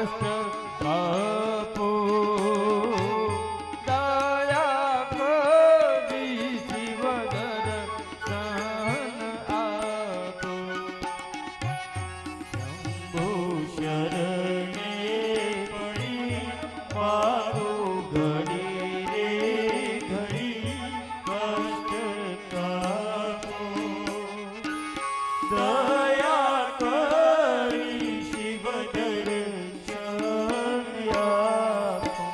कष्ट कापो दया करी शिव दर्शन आपो शंभु शरणे पड़ी मारो घड़ी रे घड़ी कष्ट कापो दया करी शिव दर्शन आपो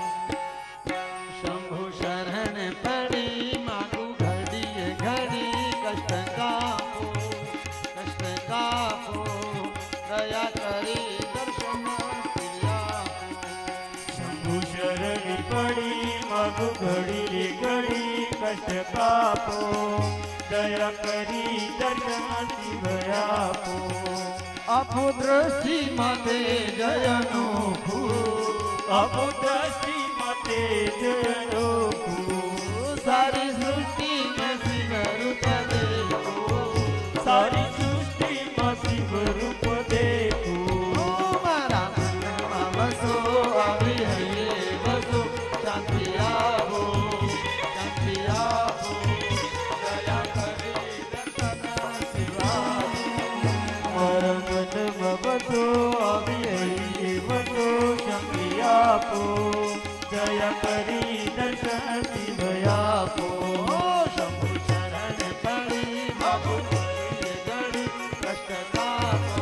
शंभु शरण पड़ी मागू घड़ी घड़ी कष्ट कापो दया करी दर्शन शंभु शरण पड़ी मागु घड़ी रे घड़ी कष्ट कापो दया करी दर्शन शिव आपो आपो दृष्टि मते जयनो अपो दृष्टि मते जयनो सारी सृष्टि में शिव रूप देखो सारी सृष्टि में शिव रूप देखो मारा मन बसो अभी है बसो शांति आवो दया करे दर्शन शिवा मर मन बसो अभी बसो शक्ति आपो दया करी दर्शन शिव आपो शंभु शरण पड़ी बाबू गड़ी कष्ट कापो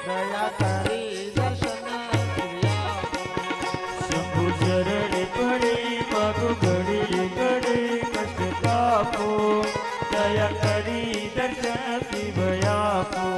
दया करी दर्शन शंभु शरण पड़ी मागो घड़ी घड़ी कष्ट कापो दया करी दर्शन शिव आपो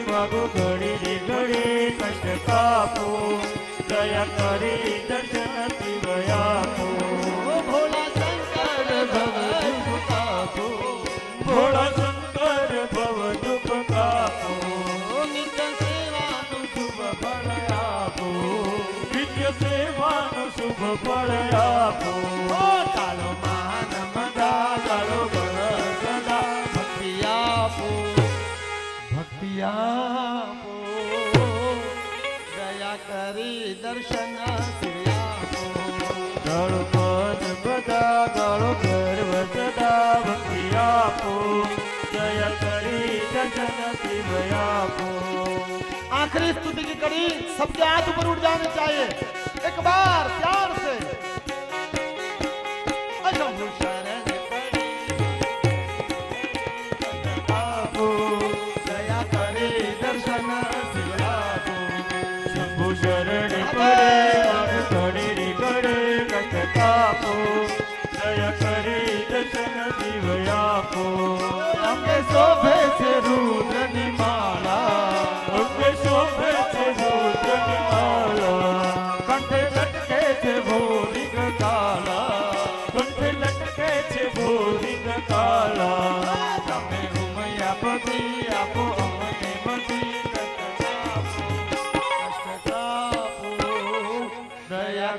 मागो घड़ी रे घड़ी कष्ट कापो दया करी दर्शन शिव आपो भोला शंकर भव दुख कापो भोला शंकर भव दुख कापो नित्य सेवानु शुभ फल आपो नित्य सेवानु शुभ फल आपो कालो मान मदा कालो गण सदा भक्ति आपो दया करी दर्शन शिव आपो गाळो मन बदा गाळो गर्व सदा भक्ति आपो दया करी दर्शन शिव आपो आखिरी स्तुति की कड़ी सबके हाथ ऊपर उठ जाने चाहिए एक बार प्यार से शंभु शरण पड़ी आपो दया करे दर्शन शिव आपो शंभु शरण पड़े मागो घड़ी रे घड़ी कष्ट कापो दया करी दर्शन शिव आपो अंगे शोभे से रुद्रनि माला अंगे शोभे से रुद्रनि माला कंठे लटके से भोरी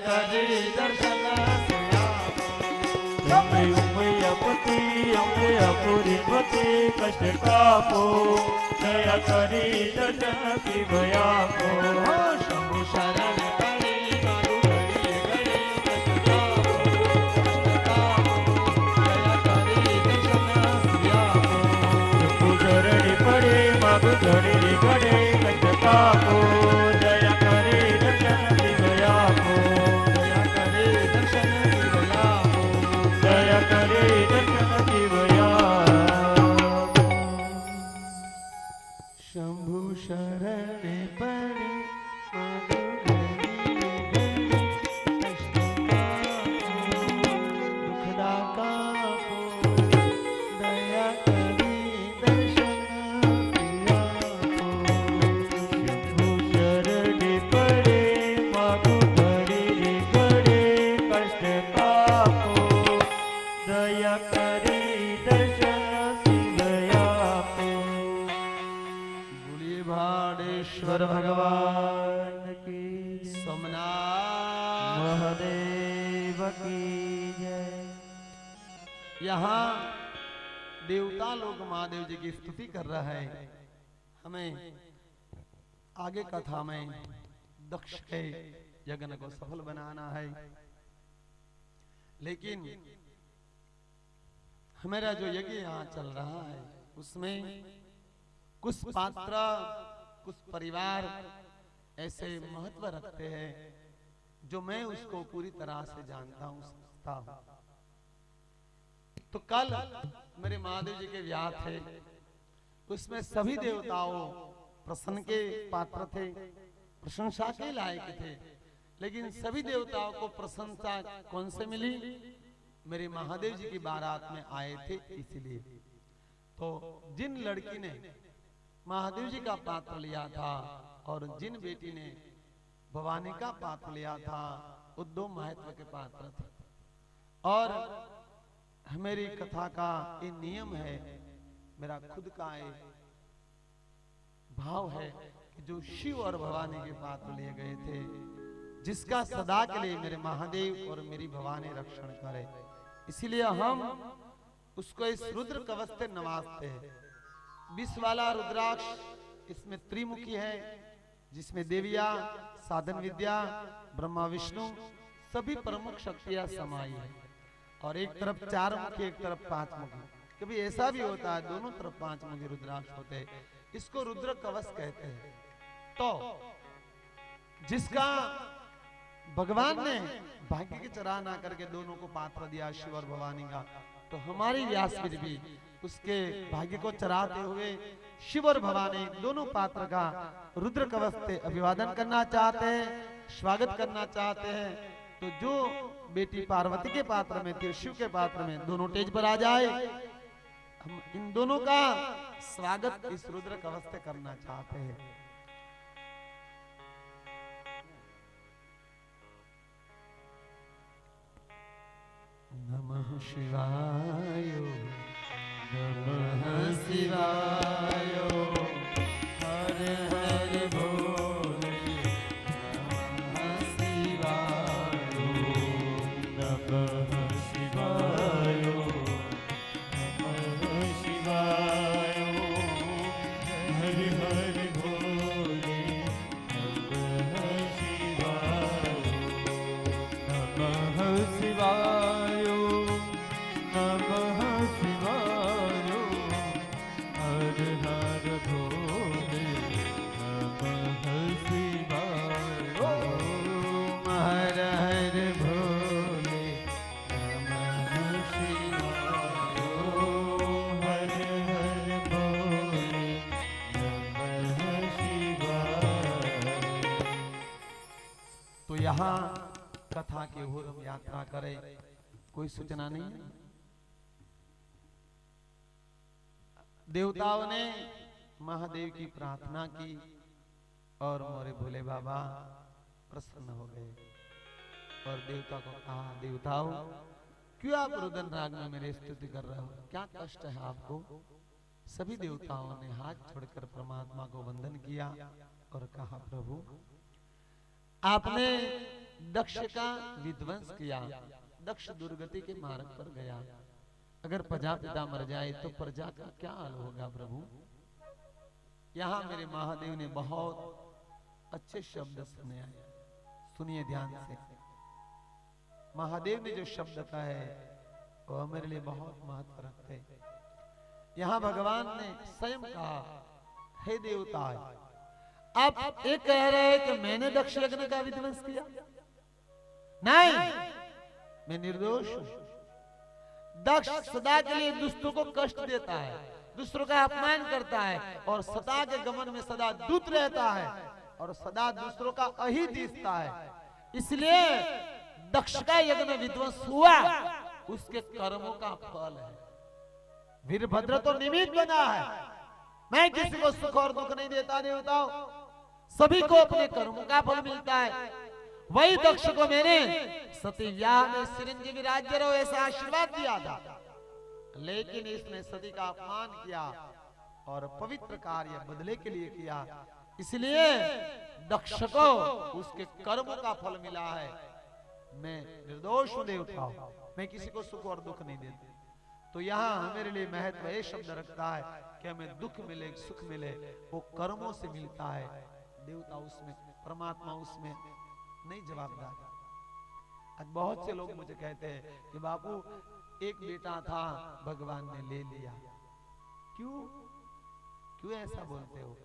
કરી દર્શન અમે ઉમયપતિ અમે અપુરીપતિ કષ્ટ કાપો દયા કરી દર્શન શિવ આપો શંભુ શરણ કરી મારું ઘડી ઘડી કષ્ટ કાપો, કષ્ટ કાપો, દયા કરી દર્શન શિવ આપો. પૂજરણી પડે માગ ઘડી ઘડે કષ્ટ કાપો દયા કરી દર્શન શિવ આપો દયા કરી દર્શન શિવ આપો. દયા કરી દર્શન શિવ આપો શંભુ શરણે પડી મારું ઘડી ઘડી કષ્ટ કાપો, દુઃખડા કાપો, દયા કરી દર્શન શિવ આપો. શંભુ શરણે પડે માગું ઘડી ઘડે કષ્ટ કાપો દયા કરી દર્શન શિવ આપો बोलिए भाड़ेश्वर ભગવાન કી सोमनाथ મહાદેવ કી જય यहाँ देवता लोग महादेव जी की स्तुति कर रहा है. हमें आगे कथा में दक्ष के यज्ञ को सफल बनाना है, लेकिन हमारा जो यज्ञ यहाँ चल रहा है उसमें कुछ पात्र कुछ परिवार ऐसे महत्व रखते हैं जो मैं उसको पूरी तरह से जानता हूँ, समझता हूँ. तो कल मेरे महादेव जी के व्याह थे, उसमें सभी देवताओं प्रसन्न के पात्र थे, प्रशंसा के लायक थे, लेकिन सभी देवताओं को प्रशंसा कौन से मिली? मेरे महादेव जी की बारात में आए थे इसलिए. तो जिन लड़की ने महादेव जी का पात्र लिया था और जिन बेटी ने भवानी का पात्र लिया था, वो दो महत्व के पात्र थे. और मेरी कथा का ये नियम है, मेरा खुद का ये भाव है कि जो शिव और भवानी के पात्र लिए गए थे, जिसका सदा के लिए मेरे महादेव और मेरी भवानी रक्षण करे, इसीलिए हम उसको इस रुद्र कवच से नवाजते हैं. विष वाला रुद्राक्ष इसमें त्रिमुखी है, जिसमें देविया, साधन विद्या, ब्रह्मा विष्णु सभी प्रमुख शक्तियां समाई है. और एक तरफ 4 मुखी, एक तरफ 5 मुखी. कभी ऐसा भी होता है दोनों तरफ 5 मुखी रुद्राक्ष होते हैं, इसको रुद्र कवच कहते हैं. तो जिसका भगवान ने भाग्य की चरा ना करके दोनों को पात्र दिया, शिव और भवानी का, तो हमारी व्यासपीठ भी उसके भाग्य को चराते हुए शिव और भवानी दोनों पात्र का रुद्र कवच से अभिवादन करना चाहते हैं, स्वागत करना चाहते हैं. तो जो बेटी पार्वती के पात्र में थी, शिव के पात्र में, दोनों स्टेज पर आ जाए. हम इन दोनों का स्वागत इस रुद्र कवच से करना चाहते हैं. नमः शिवाय, नमः शिवाय, हर हर भोले, नमः शिवाय, नमः शिवाय नमः शिवाय हर हर भोले नमः शिवाय નમઃ શિવાય નમઃ શિવાય હર હર ભોલે નમઃ શિવાય હર હર ભોલે નમઃ શિવાય हर हर भोले नमः शिवाय. तो यहाँ कथा की ओर हम यात्रा करें, कोई सूचना नहीं है. देवताओं ने महादेव की प्रार्थना की और मोरे भोले बाबा प्रसन्न हो गए और देवता को कहा, देवताओं क्यों आप रुदन राग में मेरी स्तुति कर रहे हो, क्या कष्ट है आपको? सभी देवताओं ने हाथ छोड़कर परमात्मा को वंदन किया और कहा, प्रभु आपने दक्ष का विध्वंस किया, दक्ष दुर्गति के मार्ग पर गया। अगर प्रजापिता मर जाए तो प्रजा का क्या हाल होगा प्रभु? यहाँ मेरे महादेव ने बहुत अच्छे शब्द सुने हैं, सुनिए ध्यान से। महादेव ने जो शब्द कहा है वो मेरे लिए बहुत महत्व रखते हैं। यहाँ भगवान ने स्वयं कहा, हे देवता, आप ये कह रहे हैं कि मैंने दक्ष यज्ञ का विध्वंस किया? नहीं, मैं निर्दोष हूं। दक्ष सदा के लिए दुष्टों को कष्ट देता है, दूसरों का अपमान करता है और सदा के गमन में सदा दूत रहता है और सदा दूसरों का अहित दिखता है। इसलिए दक्ष का यज्ञ विध्वंस हुआ, उसके कर्मों का फल है। वीरभद्र तो निमित्त बना है, मैं किसी को सुख और दुख नहीं देता देवताओं, सभी को अपने कर्मों का फल मिलता है। वही दक्ष को मैंने सती विवाह में चिरंजीवी राज्य रहो ऐसा आशीर्वाद दिया था, लेकिन इसने सती का अपमान किया और पवित्र कार्य बदले के लिए किया। इसलिए दक्ष को उसके कर्मों का फल मिला है। मैं निर्दोष हूं देवताओं, मैं किसी को सुख और दुख नहीं देती। तो यहाँ मेरे लिए महत्व ये शब्द रखता है कि हमें दुख मिले सुख मिले वो कर्मों से मिलता है। देवता उसमें, परमात्मा उसमें नहीं जवाबदार। आज बहुत से लोग मुझे कहते हैं कि बापू एक बेटा था भगवान ने ले लिया, क्यों क्यों ऐसा बोलते हो?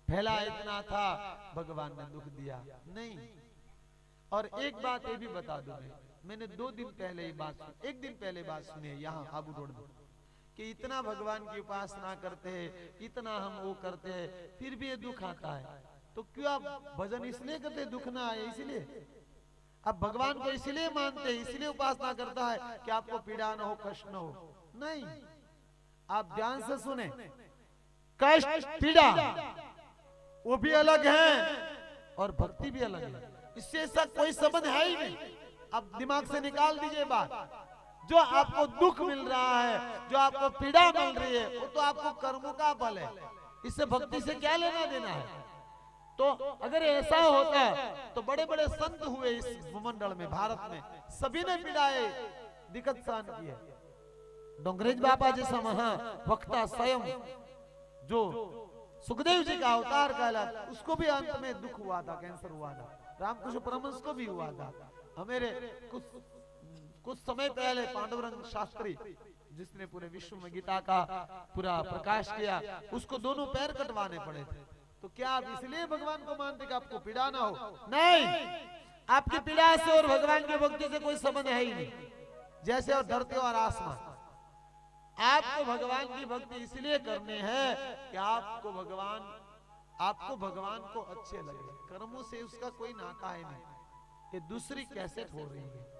पहला इतना था भगवान ने दुख दिया। नहीं, और एक बात ये भी बता दूं, मैंने 2 दिन पहले ही बात सुनी, 1 दिन पहले बात सुनी है यहाँ आबू रोड में, कि इतना भगवान की उपासना करते हैं, इतना हम वो करते हैं, फिर भी ये दुख आता है। तो क्यों आप भजन इसलिए करते दुख ना आए? इसलिए आप भगवान को इसलिए मानते हैं, इसलिए उपासना करता है कि आपको पीड़ा न हो, कष्ट न हो? नहीं, आप ध्यान से सुने, कष्ट पीड़ा वो भी अलग है और भक्ति भी अलग है, इससे ऐसा कोई संबंध है ही नहीं। आप दिमाग से निकाल दीजिए बात। जो आपको दुख मिल रहा है, जो आपको पीड़ा मिल रही है, वो तो आपको कर्मों का फल है, इससे भक्ति से क्या लेना देना है? तो अगर ऐसा होता तो बड़े बड़े संत हुए इस भूमंडल में, भारत में, सभी ने पीड़ाए दिक्कत सहन की है। डोंगरेज बाबा जैसा महावक्ता स्वयं जो सुखदेव जी का अवतार कहलाता, उसको भी अंत में दुख हुआ था, कैंसर हुआ था। रामकृष्ण परमहंस को भी हुआ था। हमारे कुछ समय पहले पांडुरंग शास्त्री, जिसने पूरे विश्व में गीता का पूरा प्रकाश किया, उसको दोनों पैर कटवाने पड़े थे। तो क्या आप इसलिए भगवान को मानते कि आपको पीड़ा ना हो? नहीं, आपकी पीड़ा से और भगवान की भक्ति से कोई संबंध है ही नहीं। जैसे और धरती और आसमान, आपको भगवान की भक्ति इसलिए करनी है कि आपको भगवान को अच्छे लगे। कर्मों से उसका कोई नाता है नहीं, ये दूसरी कैसेट हो रही है।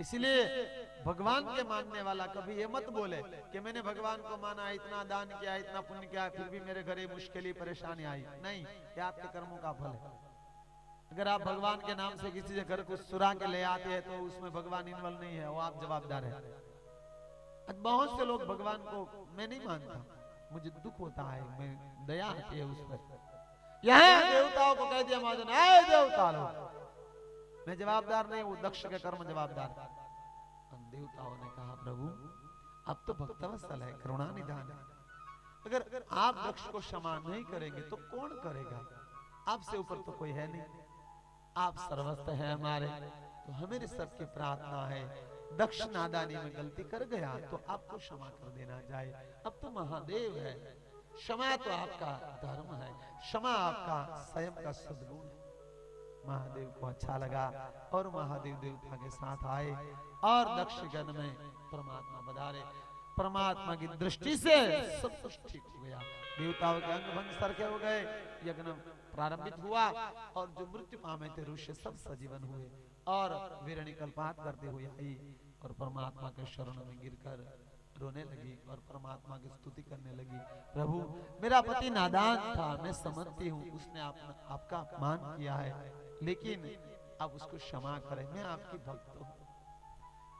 इसलिए भगवान के मानने वाला कभी ये मत बोले कि मैंने भगवान को माना, इतना दान किया, इतना पुण्य किया, फिर भी मेरे घरे मुश्किल परेशानी आई। नहीं, ये आपके कर्मों का फल है। अगर आप भगवान के नाम से किसी से घर को सुरा के ले आते हैं तो उसमें भगवान इन्वॉल्व नहीं है, वो आप जवाबदार है। बहुत से लोग भगवान को मैं नहीं मानता, मुझे दुख होता है, मैं दया आती है उस पर। यहाँ देवताओं को कह दिया महाजन, आए देवता लोग, मैं जवाबदार नहीं, वो दक्ष के कर्म जवाबदार। देवताओं ने कहा प्रभु अब तो भक्तवत्सल है, करुणा निधान है, अगर आप दक्ष को क्षमा नहीं करेंगे तो कौन करेगा? आपसे ऊपर तो कोई है नहीं, आप सर्वस्व है हमारे। तो हमारे सबकी प्रार्थना है, दक्ष नादानी में गलती कर गया तो आपको क्षमा कर देना जाए। अब तो महादेव है, क्षमा तो आपका धर्म है, क्षमा आपका स्वयं का सद्गुण है। महादेव को अच्छा लगा और महादेव देवता के साथ आए और दक्ष गण में परमात्मा बधारे। परमात्मा की दृष्टि से सब कुछ ठीक हो गया, देवताओं के अंग भंग सरके हो गए, यज्ञ प्रारंभित हुआ और जो मृत्यु पामे थे ऋषि सब सजीवन हुए और वीरणी कल्पात करते हुए आई और परमात्मा के शरण में गिरकर रोने लगी और परमात्मा की स्तुति करने लगी। प्रभु मेरा पति नादान था, मैं समझती हूँ, उसने आपका अपमान किया है, लेकिन आप उसको क्षमा करें, मैं आपकी भक्त हूँ।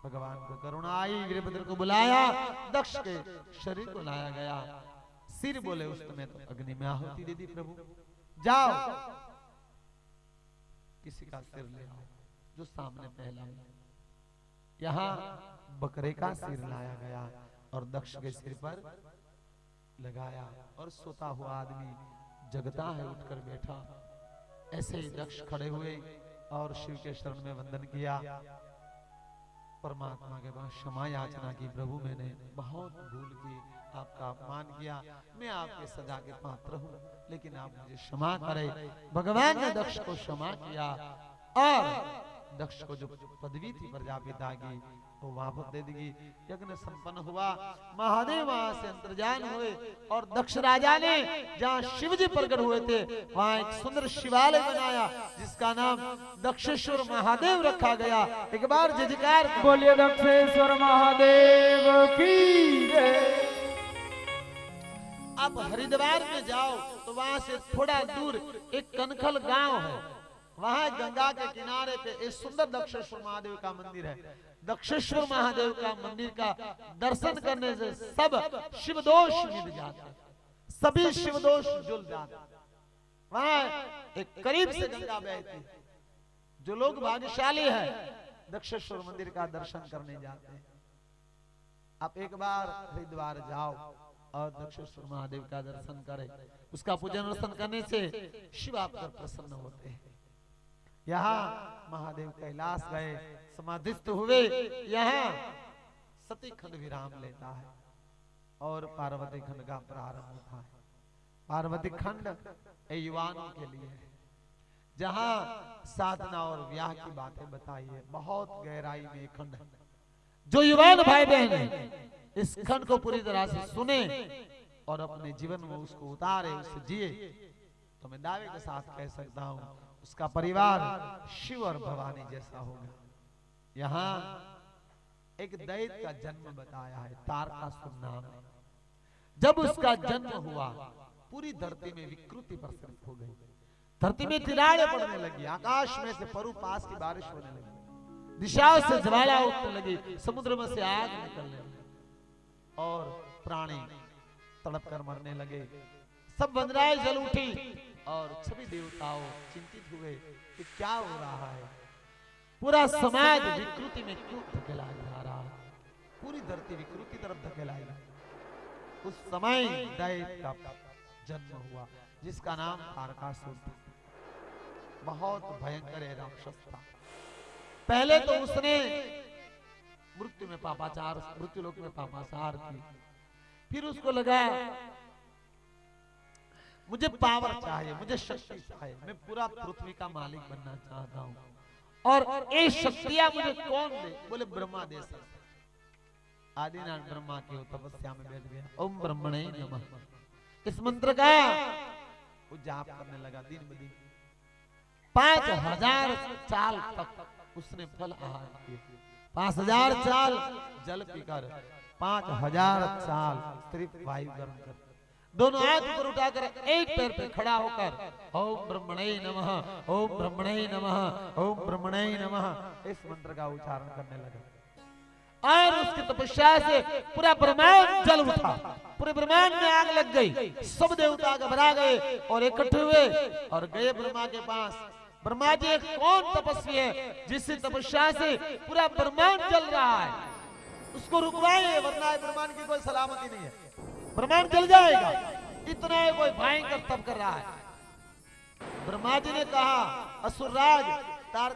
भगवान को करुणा आई, वीरभद्र को बुलाया, दक्ष के शरीर को लाया गया, सिर बोले उस समय तो अग्नि में आहुति दे दी। प्रभु जाओ किसी का सिर ले आओ जो सामने पहला है। यहाँ बकरे का सिर लाया गया और दक्ष के सिर पर लगाया और सोता हुआ आदमी जगता है उठकर बैठा। ऐसे ही दक्ष खड़े हुए और शिव के शरण में वंदन किया, परमात्मा के पास क्षमा याचना की, प्रभु मैंने बहुत भूल की, आपका अपमान किया, मैं आपके सजा के पात्र हूँ, लेकिन आप मुझे क्षमा करें। भगवान ने दक्ष को क्षमा किया और दक्ष को जो पदवी थी प्रजापिता की वो वापस दे देगी। यज्ञ संपन्न हुआ, महादेव वहां से अंतर्जान हुए और दक्ष राजा ने जहाँ शिव जी प्रकट हुए थे वहां एक सुंदर शिवालय बनाया जिसका नाम दक्षेश्वर महादेव रखा गया। एक बार जयकार बोलिए दक्षेश्वर महादेव की जय। आप हरिद्वार में जाओ तो वहां से थोड़ा दूर एक कनखल गांव है, वहां गंगा के किनारे पे एक सुंदर दक्षेश्वर महादेव का मंदिर है। दक्षेश्वर महादेव का मंदिर का दर्शन करने से सब शिव दोष मिट जाते हैं, सभी शिव दोष जुल जाते हैं। वहां एक करीब से गंगा बहती है। जो लोग भाग्यशाली है दक्षेश्वर मंदिर का दर्शन करने जाते हैं। आप एक बार हरिद्वार जाओ और दक्षेश्वर महादेव का दर्शन करें, उसका पूजन अर्चन करने से शिव आप पर प्रसन्न होते हैं। यहाँ महादेव कैलाश गए, समाधिस्थ हुए, यहाँ सती खंड विराम लेता है और पार्वती खंड का प्रारंभ होता है। पार्वती खंड युवाओं के लिए है, जहाँ साधना और ब्याह की बातें बताई है। बहुत गहराई में खंड है। जो युवान भाई बहन है इस खंड को पूरी तरह से सुने और अपने जीवन में उसको उतारे, उससे जिए, तो मैं दावे के साथ कह सकता हूँ उसका परिवार शिव और भवानी जैसा होगा। यहाँ एक दैत्य का जन्म बताया है, तारकासुर नाम है। जब उसका जन्म हुआ पूरी धरती में विकृति प्रसरित हो गई, धरती में तिराड़े पड़ने लगी, आकाश में से परु पास की बारिश होने लगी, दिशाओं से ज्वाला उठने लगी, समुद्र में से आग निकलने लगी और प्राणी तड़प कर मरने लगे। सब वंदनाएं जल उठी और सभी देवताओं चिंतित हुए कि क्या हो रहा है, पूरा समाज विकृति में क्यों धकेला जा रहा है, पूरी धरती विकृति तरफ धकेलाई। उस समय दैत्य का जन्म हुआ जिसका नाम तारकासुर था। बहुत भयंकर है राक्षस था। पहले तो उसने मृत्यु में पापाचार, मृत्यु लोक में पापाचार की, फिर उसको लगा मुझे पावर चाहिए, मुझे शक्ति चाहिए, मैं पूरा पृथ्वी का मालिक बनना चाहता हूँ और ये शक्तियां मुझे कौन दे? बोले ब्रह्मा दे सकते। आदिनाथ ब्रह्मा की तपस्या में बैठ गया, ओम ब्रह्मणे नमः। इस मंत्र का वो जाप करने लगा दिन ब दिन। 5000 साल तक उसने फल आहार किए, 5000 साल जल पीकर, 5000 साल सिर्फ वायु गर्म कर, दोनों हाथ ऊपर उठाकर एक पैर पे खड़ा होकर ओम ब्रह्मणे नमः, ओम ब्रह्मणे नमः, ओम ब्रह्मणे नमः इस मंत्र का उच्चारण करने लगा। और उसकी तपस्या से पूरा ब्रह्मांड जल उठा, पूरे ब्रह्मांड में आग लग गई। सब देवता घबरा गए और इकट्ठे हुए और गए ब्रह्मा के पास। ब्रह्मा जी कौन तपस्वी है जिससे तपस्या से पूरा ब्रह्मांड जल रहा है, उसको रुकवाए, वरना ब्रह्मांड की कोई सलामती नहीं है, ब्रह्मांड जल जाएगा। इतना है कोई भयंकर तप कर रहा है। ब्रह्मा जी ने कहा असुरराज तार